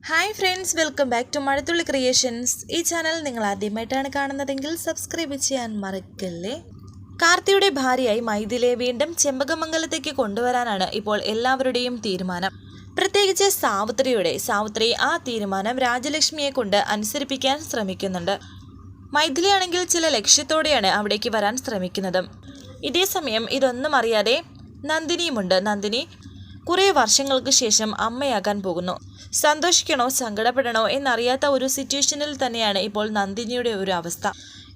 Hi friends, welcome back to Mazhathulli creations. ഈ channel നിങ്ങൾ ആദ്യമായിട്ടാണ് കാണുന്നതെങ്കിൽ സബ്സ്ക്രൈബ് ചെയ്യാൻ മറക്കല്ലേ. കാർത്തിയുടെ ഭാര്യയായി മൈഥിലിയെ വീണ്ടും ചെമ്പകമംഗലത്തേക്ക് കൊണ്ടുവരാനാണ് ഇപ്പോൾ എല്ലാവരുടെയും തീരുമാനം. പ്രത്യേകിച്ച് സാവിത്രി ആ തീരുമാനം രാജലക്ഷ്മിയെ കൊണ്ട് അനുസരിപ്പിക്കാൻ ശ്രമിക്കുന്നുണ്ട്. മൈഥിലിയാണെങ്കിൽ ചില ലക്ഷ്യത്തോടെയാണ് അവിടേക്ക് വരാൻ ശ്രമിക്കുന്നത്. ഇതേസമയം ഇതൊന്നും അറിയാതെ നന്ദിനിയുമുണ്ട്. നന്ദിനി കുറേ വർഷങ്ങൾക്ക് ശേഷം അമ്മയാകാൻ പോകുന്നു. സന്തോഷിക്കണോ സങ്കടപ്പെടണോ എന്നറിയാത്ത ഒരു സിറ്റുവേഷനിൽ തന്നെയാണ് ഇപ്പോൾ നന്ദിനിയുടെ ഒരു അവസ്ഥ.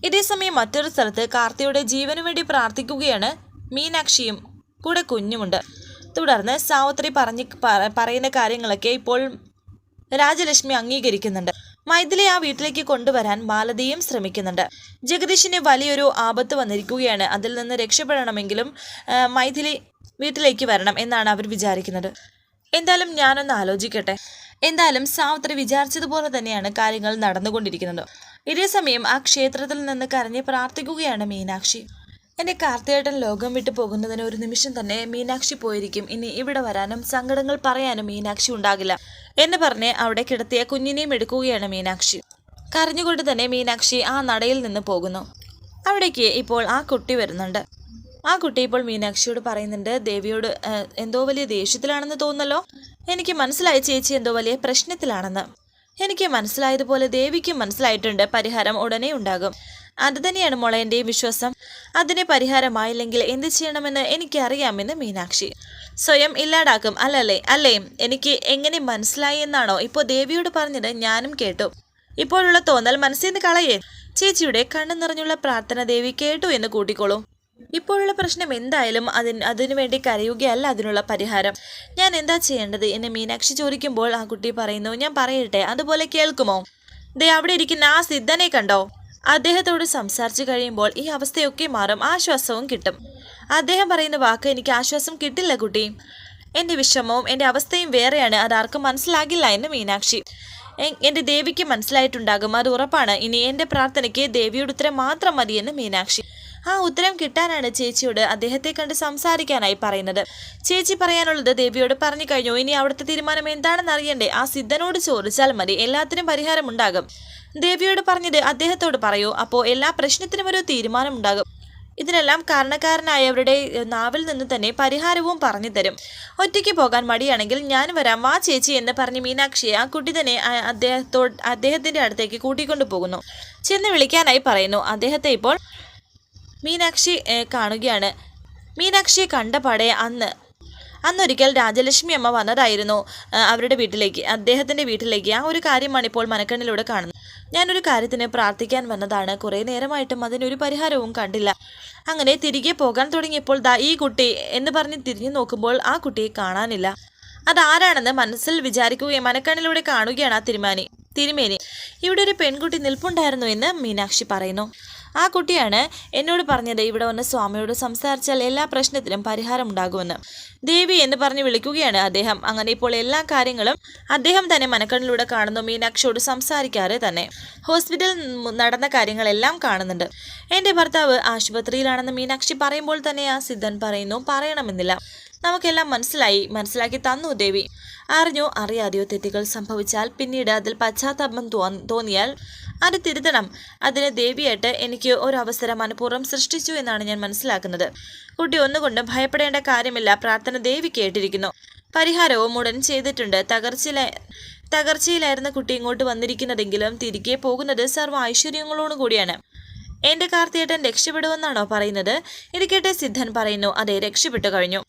ഇതേസമയം മറ്റൊരു സ്ഥലത്ത് കാർത്തിയുടെ ജീവനു വേണ്ടി പ്രാർത്ഥിക്കുകയാണ് മീനാക്ഷിയും കൂടെ കുഞ്ഞുമുണ്ട്. തുടർന്ന് സാവിത്രി പറയുന്ന കാര്യങ്ങളൊക്കെ ഇപ്പോൾ രാജലക്ഷ്മി അംഗീകരിക്കുന്നുണ്ട്. മൈഥിലി ആ വീട്ടിലേക്ക് കൊണ്ടുവരാൻ മാലതിയും ശ്രമിക്കുന്നുണ്ട്. ജഗദീഷിന് വലിയൊരു ആപത്ത് വന്നിരിക്കുകയാണ്. അതിൽ നിന്ന് രക്ഷപ്പെടണമെങ്കിലും മൈഥിലി വീട്ടിലേക്ക് വരണം എന്നാണ് അവർ വിചാരിക്കുന്നത്. എന്തായാലും ഞാനൊന്ന് ആലോചിക്കട്ടെ. എന്തായാലും സാവിത്രി വിചാരിച്ചതുപോലെ തന്നെയാണ് കാര്യങ്ങൾ നടന്നുകൊണ്ടിരിക്കുന്നത്. ഇതേസമയം ആ ക്ഷേത്രത്തിൽ നിന്ന് കരഞ്ഞ് പ്രാർത്ഥിക്കുകയാണ് മീനാക്ഷി. എൻ്റെ കാർത്തിയേട്ടൻ ലോകം വിട്ടു പോകുന്നതിന് ഒരു നിമിഷം തന്നെ മീനാക്ഷി പോയിരിക്കും. ഇനി ഇവിടെ വരാനും സങ്കടങ്ങൾ പറയാനും മീനാക്ഷി ഉണ്ടാകില്ല എന്ന് പറഞ്ഞ് അവിടെ കിടത്തിയ കുഞ്ഞിനെയും എടുക്കുകയാണ് മീനാക്ഷി. കരഞ്ഞുകൊണ്ട് തന്നെ മീനാക്ഷി ആ നടയിൽ നിന്ന് പോകുന്നു. അവിടേക്ക് ഇപ്പോൾ ആ കുട്ടി വരുന്നുണ്ട്. ആ കുട്ടി ഇപ്പോൾ മീനാക്ഷിയോട് പറയുന്നുണ്ട്, ദേവിയോട് എന്തോ വലിയ ദേഷ്യത്തിലാണെന്ന് തോന്നല്ലോ. എനിക്ക് മനസ്സിലായി ചേച്ചി എന്തോ വലിയ പ്രശ്നത്തിലാണെന്ന്. എനിക്ക് മനസ്സിലായതുപോലെ ദേവിക്കും മനസ്സിലായിട്ടുണ്ട്. പരിഹാരം ഉടനെ ഉണ്ടാകും. അത് തന്നെയാണ് മോളെ എൻ്റെയും വിശ്വാസം. അതിന് പരിഹാരമായില്ലെങ്കിൽ എന്ത് ചെയ്യണമെന്ന് എനിക്കറിയാമെന്ന് മീനാക്ഷി. സ്വയം ഇല്ലാതാക്കും അല്ലേ? എനിക്ക് എങ്ങനെ മനസ്സിലായി എന്നാണോ ഇപ്പോൾ ദേവിയോട് പറഞ്ഞത്? ഞാനും കേട്ടു. ഇപ്പോഴുള്ള തോന്നൽ മനസ്സിൽ നിന്ന് കളയേ. ചേച്ചിയുടെ കണ്ണു നിറഞ്ഞുള്ള പ്രാർത്ഥന ദേവി കേട്ടു എന്ന് കൂട്ടിക്കോളൂ. ഇപ്പോഴുള്ള പ്രശ്നം എന്തായാലും അതിനു വേണ്ടി കരയുകയല്ല അതിനുള്ള പരിഹാരം. ഞാൻ എന്താ ചെയ്യേണ്ടത് എന്ന് മീനാക്ഷി ചോദിക്കുമ്പോൾ ആ കുട്ടി പറയുന്നു, ഞാൻ പറയട്ടെ, അതുപോലെ കേൾക്കുമോ? ദേ അവിടെ ഇരിക്കുന്ന ആ സിദ്ധനെ കണ്ടോ? അദ്ദേഹത്തോട് സംസാരിച്ചു കഴിയുമ്പോൾ ഈ അവസ്ഥയൊക്കെ മാറും, ആശ്വാസവും കിട്ടും. അദ്ദേഹം പറയുന്ന വാക്ക് എനിക്ക് ആശ്വാസം കിട്ടില്ല കുട്ടി. എൻ്റെ വിഷമവും എൻ്റെ അവസ്ഥയും വേറെയാണ്. അതാർക്കും മനസ്സിലാകില്ല എന്ന് മീനാക്ഷി. എൻ്റെ ദേവിക്ക് മനസ്സിലായിട്ടുണ്ടാകും, അത് ഉറപ്പാണ്. ഇനി എൻ്റെ പ്രാർത്ഥനയ്ക്ക് ദേവിയുടെ ഉത്തരം മാത്രം മതിയെന്ന് മീനാക്ഷി. ആ ഉത്തരം കിട്ടാനാണ് ചേച്ചിയോട് അദ്ദേഹത്തെ കണ്ട് സംസാരിക്കാനായി പറയുന്നത്. ചേച്ചി പറയാനുള്ളത് ദേവിയോട് പറഞ്ഞു കഴിഞ്ഞു. ഇനി അവിടുത്തെ തീരുമാനം എന്താണെന്ന് അറിയണ്ടേ? ആ സിദ്ധനോട് ചോദിച്ചാൽ മതി, എല്ലാത്തിനും പരിഹാരം ഉണ്ടാകും. ദേവിയോട് പറഞ്ഞത് അദ്ദേഹത്തോട് പറയൂ, അപ്പോൾ എല്ലാ പ്രശ്നത്തിനും ഒരു തീരുമാനം ഉണ്ടാകും. ഇതിനെല്ലാം കാരണക്കാരനായവരുടെ നാവിൽ നിന്ന് തന്നെ പരിഹാരവും പറഞ്ഞു തരും. ഒറ്റയ്ക്ക് പോകാൻ മടിയാണെങ്കിൽ ഞാൻ വരാം, വാ ചേച്ചി എന്ന് പറഞ്ഞ് മീനാക്ഷിയെ ആ കുട്ടി തന്നെ അദ്ദേഹത്തിൻ്റെ അടുത്തേക്ക് കൂട്ടിക്കൊണ്ടു പോകുന്നു. ചെന്ന് വിളിക്കാനായി പറയുന്നു. അദ്ദേഹത്തെ ഇപ്പോൾ മീനാക്ഷി കാണുകയാണ്. മീനാക്ഷിയെ കണ്ടപാടെ അന്നൊരിക്കൽ രാജലക്ഷ്മി അമ്മ വന്നതായിരുന്നു അവരുടെ വീട്ടിലേക്ക്, അദ്ദേഹത്തിൻ്റെ വീട്ടിലേക്ക്. ആ ഒരു കാര്യമാണ് ഇപ്പോൾ മനക്കണ്ണിലൂടെ കാണുന്നത്. ഞാനൊരു കാര്യത്തിന് പ്രാർത്ഥിക്കാൻ വന്നതാണ്. കുറേ നേരമായിട്ടും അതിനൊരു പരിഹാരവും കണ്ടില്ല. അങ്ങനെ തിരികെ പോകാൻ തുടങ്ങിയപ്പോൾ ഈ കുട്ടി എന്ന് പറഞ്ഞ് തിരിഞ്ഞു നോക്കുമ്പോൾ ആ കുട്ടിയെ കാണാനില്ല. അതാരാണെന്ന് മനസ്സിൽ വിചാരിക്കുകയും മനക്കണ്ണിലൂടെ കാണുകയാണ് ആ തിരുമേനി. ഇവിടെ ഒരു പെൺകുട്ടി നിൽപ്പുണ്ടായിരുന്നു എന്ന് മീനാക്ഷി പറയുന്നു. ആ കുട്ടിയാണ് എന്നോട് പറഞ്ഞത് ഇവിടെ വന്ന് സ്വാമിയോട് സംസാരിച്ചാൽ എല്ലാ പ്രശ്നത്തിനും പരിഹാരം ഉണ്ടാകുമെന്ന്. ദേവി എന്ന് പറഞ്ഞ് വിളിക്കുകയാണ് അദ്ദേഹം. അങ്ങനെ ഇപ്പോൾ എല്ലാ കാര്യങ്ങളും അദ്ദേഹം തന്നെ മനക്കണ്ണിലൂടെ കാണുന്നു. മീനാക്ഷിയോട് സംസാരിക്കാതെ തന്നെ ഹോസ്പിറ്റലിൽ നടന്ന കാര്യങ്ങളെല്ലാം കാണുന്നുണ്ട്. എൻ്റെ ഭർത്താവ് ആശുപത്രിയിലാണെന്ന് മീനാക്ഷി പറയുമ്പോൾ തന്നെ ആ സിദ്ധൻ പറയുന്നു, പറയണമെന്നില്ല, നമുക്കെല്ലാം മനസ്സിലാക്കി തന്നു ദേവി. അറിഞ്ഞോ അറിയാതെയോ തെറ്റുകൾ സംഭവിച്ചാൽ പിന്നീട് അതിൽ പശ്ചാത്താപം തോന്നിയാൽ അത് തിരുത്തണം. അതിന് ദേവിയായിട്ട് എനിക്ക് ഒരു അവസരം മനഃപൂർവ്വം സൃഷ്ടിച്ചു എന്നാണ് ഞാൻ മനസ്സിലാക്കുന്നത്. കുട്ടി ഒന്നുകൊണ്ടും ഭയപ്പെടേണ്ട കാര്യമില്ല. പ്രാർത്ഥന ദേവി കേട്ടിരിക്കുന്നു. പരിഹാരവും ഉടൻ ചെയ്തിട്ടുണ്ട്. തകർച്ചയിലായിരുന്ന കുട്ടി ഇങ്ങോട്ട് വന്നിരിക്കുന്നതെങ്കിലും തിരികെ പോകുന്നത് സർവ്വ ഐശ്വര്യങ്ങളോടു കൂടിയാണ്. എൻ്റെ കാർത്തിയേട്ടൻ രക്ഷപ്പെടുമെന്നാണോ പറയുന്നത്? ഇത് കേട്ട് സിദ്ധൻ പറയുന്നു, അതെ, രക്ഷപ്പെട്ടു കഴിഞ്ഞു.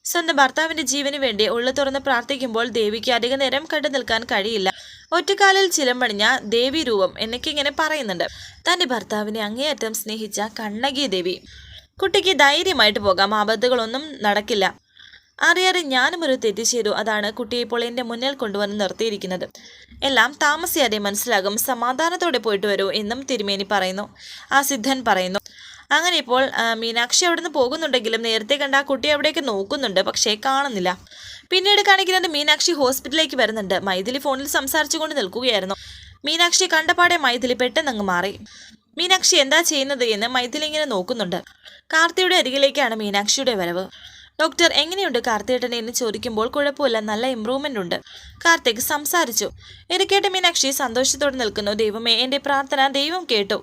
സ്വന്തം ഭർത്താവിന്റെ ജീവന് വേണ്ടി ഉള്ളു തുറന്ന് പ്രാർത്ഥിക്കുമ്പോൾ ദേവിക്ക് അധിക നേരം കണ്ടു നിൽക്കാൻ കഴിയില്ല. ഒറ്റക്കാലിൽ ചിലമ്പണിഞ്ഞ ദേവി രൂപം എന്നൊക്കെ ഇങ്ങനെ പറയുന്നുണ്ട്. തന്റെ ഭർത്താവിനെ അങ്ങേയറ്റം സ്നേഹിച്ച കണ്ണകി ദേവി. കുട്ടിക്ക് ധൈര്യമായിട്ട് പോകാം, ആപത്തുകളൊന്നും നടക്കില്ല. അറിയാതെ ഞാനും ഒരു തെറ്റ് ചെയ്തു, അതാണ് കുട്ടിയെ ഇപ്പോൾ എൻ്റെ മുന്നിൽ കൊണ്ടുവന്ന് നിർത്തിയിരിക്കുന്നത്. എല്ലാം താമസിയാതെ മനസ്സിലാകും, സമാധാനത്തോടെ പോയിട്ട് വരൂ എന്നും തിരുമേനി പറയുന്നു. ആ സിദ്ധൻ പറയുന്നു. അങ്ങനെ ഇപ്പോൾ മീനാക്ഷി അവിടെ നിന്ന് പോകുന്നുണ്ടെങ്കിലും നേരത്തെ കണ്ട ആ കുട്ടി അവിടേക്ക് നോക്കുന്നുണ്ട്, പക്ഷേ കാണുന്നില്ല. പിന്നീട് കാണിക്കുന്നത് മീനാക്ഷി ഹോസ്പിറ്റലിലേക്ക് വരുന്നുണ്ട്. മൈഥിലി ഫോണിൽ സംസാരിച്ചുകൊണ്ട് നിൽക്കുകയായിരുന്നു. മീനാക്ഷി കണ്ടപാടെ മൈഥിലി പെട്ടെന്നങ്ങ് മാറി. മീനാക്ഷി എന്താ ചെയ്യുന്നത് എന്ന് മൈഥിലി ഇങ്ങനെ നോക്കുന്നുണ്ട്. കാർത്തിയുടെ അരികിലേക്കാണ് മീനാക്ഷിയുടെ വരവ്. ഡോക്ടർ എങ്ങനെയുണ്ട് കാർത്തികേട്ടനെ എന്ന് ചോദിക്കുമ്പോൾ കുഴപ്പമില്ല, നല്ല ഇമ്പ്രൂവ്മെന്റ് ഉണ്ട്. കാർത്തിക് സംസാരിച്ചു. ഇത് കേട്ട് മീനാക്ഷി സന്തോഷത്തോടെ നിൽക്കുന്നു. ദൈവമേ, എൻ്റെ പ്രാർത്ഥന ദൈവം കേട്ടു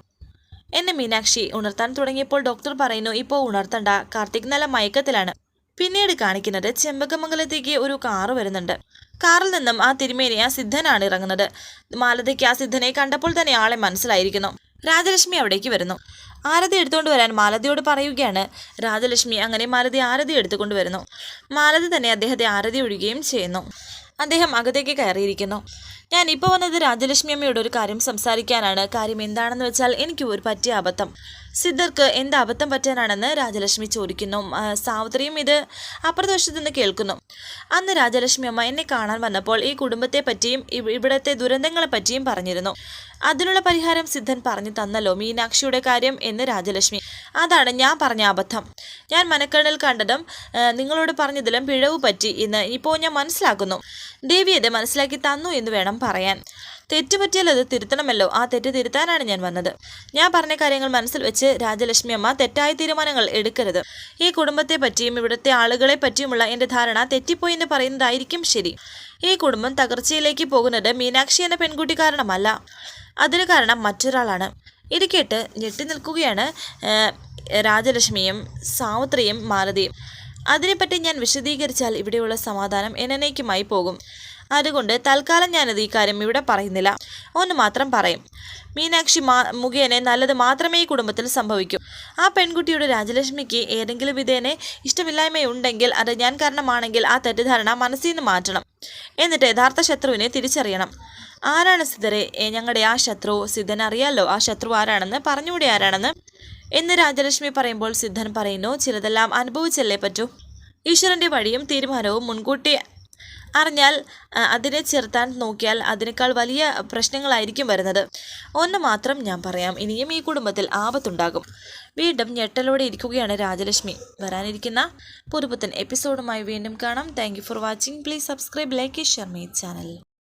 എന്നെ മീനാക്ഷി ഉണർത്താൻ തുടങ്ങിയപ്പോൾ ഡോക്ടർ പറയുന്നു, ഇപ്പോൾ ഉണർത്തണ്ട, കാർത്തിക് നല്ല മയക്കത്തിലാണ്. പിന്നീട് കാണിക്കുന്നത് ചെമ്പകമംഗലത്തേക്ക് ഒരു കാറ് വരുന്നുണ്ട്. കാറിൽ നിന്നും ആ തിരുമേനി, ആ സിദ്ധനാണ് ഇറങ്ങുന്നത്. മാലതിക്ക് ആ സിദ്ധനെ കണ്ടപ്പോൾ തന്നെ ആളെ മനസ്സിലായിരിക്കുന്നു. രാജലക്ഷ്മി അവിടേക്ക് വരുന്നു. ആരതി എടുത്തുകൊണ്ട് വരാൻ മാലതിയോട് പറയുകയാണ്. രാജലക്ഷ്മി അങ്ങനെ മാലതി ആരതി എടുത്തുകൊണ്ട് വരുന്നു. മാലതി തന്നെ അദ്ദേഹത്തെ ആരതി ഒഴിയുകയും ചെയ്യുന്നു. അദ്ദേഹം അകത്തേക്ക് കയറിയിരിക്കുന്നു. ഞാൻ ഇപ്പോൾ വന്നത് രാജലക്ഷ്മി അമ്മയോട് ഒരു കാര്യം സംസാരിക്കാനാണ്. കാര്യം എന്താണെന്ന് വെച്ചാൽ, എനിക്ക് ഒരു പറ്റിയ അബദ്ധം. സിദ്ധർക്ക് എന്ത് അബദ്ധം പറ്റാനാണെന്ന് രാജലക്ഷ്മി ചോദിക്കുന്നു. സാവിത്രിയും ഇത് അപ്രദോഷത്തു നിന്ന് കേൾക്കുന്നു. അന്ന് രാജലക്ഷ്മി അമ്മ എന്നെ കാണാൻ വന്നപ്പോൾ ഈ കുടുംബത്തെ പറ്റിയും ഇവിടത്തെ ദുരന്തങ്ങളെ പറ്റിയും പറഞ്ഞിരുന്നു. അതിനുള്ള പരിഹാരം സിദ്ധൻ പറഞ്ഞു തന്നല്ലോ, മീനാക്ഷിയുടെ കാര്യം എന്ന് രാജലക്ഷ്മി. അതാണ് ഞാൻ പറഞ്ഞ അബദ്ധം. ഞാൻ മനക്കണ്ണിൽ കണ്ടതും നിങ്ങളോട് പറഞ്ഞതിലും പിഴവ് പറ്റി എന്ന് ഇപ്പോൾ ഞാൻ മനസ്സിലാക്കുന്നു. ദേവി അത് മനസ്സിലാക്കി തന്നു എന്ന് വേണം പറയാൻ. തെറ്റുപറ്റിയാൽ അത് തിരുത്തണമല്ലോ. ആ തെറ്റ് തിരുത്താനാണ് ഞാൻ വന്നത്. ഞാൻ പറഞ്ഞ കാര്യങ്ങൾ മനസ്സിൽ വെച്ച് രാജലക്ഷ്മി അമ്മ തെറ്റായ തീരുമാനങ്ങൾ എടുക്കരുത്. ഈ കുടുംബത്തെ പറ്റിയും ഇവിടുത്തെ ആളുകളെ പറ്റിയുമുള്ള എൻ്റെ ധാരണ തെറ്റിപ്പോയി എന്ന് പറയുന്നതായിരിക്കും ശരി. ഈ കുടുംബം തകർച്ചയിലേക്ക് പോകുന്നത് മീനാക്ഷി എന്ന പെൺകുട്ടി കാരണമല്ല, അതിന് കാരണം മറ്റൊരാളാണ്. ഇത് കേട്ട് ഞെട്ടി നിൽക്കുകയാണ് രാജലക്ഷ്മിയും സാവിത്രിയും മാലതിയും. അതിനെപ്പറ്റി ഞാൻ വിശദീകരിച്ചാൽ ഇവിടെയുള്ള സമാധാനം എന്നേക്കുമായി പോകും. അതുകൊണ്ട് തൽക്കാലം ഞാനത് ഈ കാര്യം ഇവിടെ പറയുന്നില്ല. ഒന്ന് മാത്രം പറയും, മീനാക്ഷി മുഖേന നല്ലത് മാത്രമേ ഈ കുടുംബത്തിൽ സംഭവിക്കൂ. ആ പെൺകുട്ടിയുടെ രാജലക്ഷ്മിക്ക് ഏതെങ്കിലും വിധേനെ ഇഷ്ടമില്ലായ്മയുണ്ടെങ്കിൽ, അത് ഞാൻ കാരണമാണെങ്കിൽ ആ തെറ്റിദ്ധാരണ മനസ്സിൽ നിന്ന് മാറ്റണം. എന്നിട്ട് യഥാർത്ഥ ശത്രുവിനെ തിരിച്ചറിയണം. ആരാണ് സിദ്ധരെ ഞങ്ങളുടെ ആ ശത്രു? സിദ്ധൻ അറിയാലോ ആ ശത്രു ആരാണെന്ന്. പറഞ്ഞുകൂടി ആരാണെന്ന് എന്ന് രാജലക്ഷ്മി പറയുമ്പോൾ സിദ്ധൻ പറയുന്നു, ചിലതെല്ലാം അനുഭവിച്ചല്ലേ പറ്റൂ. ഈശ്വരൻ്റെ വഴിയും തീരുമാനവും മുൻകൂട്ടി അറിഞ്ഞാൽ അതിനെ ചെറുത്താൻ നോക്കിയാൽ അതിനേക്കാൾ വലിയ പ്രശ്നങ്ങളായിരിക്കും വരുന്നത്. ഒന്ന് മാത്രം ഞാൻ പറയാം, ഇനിയും ഈ കുടുംബത്തിൽ ആപത്തുണ്ടാകും. വീണ്ടും ഞെട്ടലോടെ ഇരിക്കുകയാണ് രാജലക്ഷ്മി. വരാനിരിക്കുന്ന പുതുപുത്തൻ എപ്പിസോഡുമായി വീണ്ടും കാണാം. Thank you for watching. Please subscribe, like, share my channel.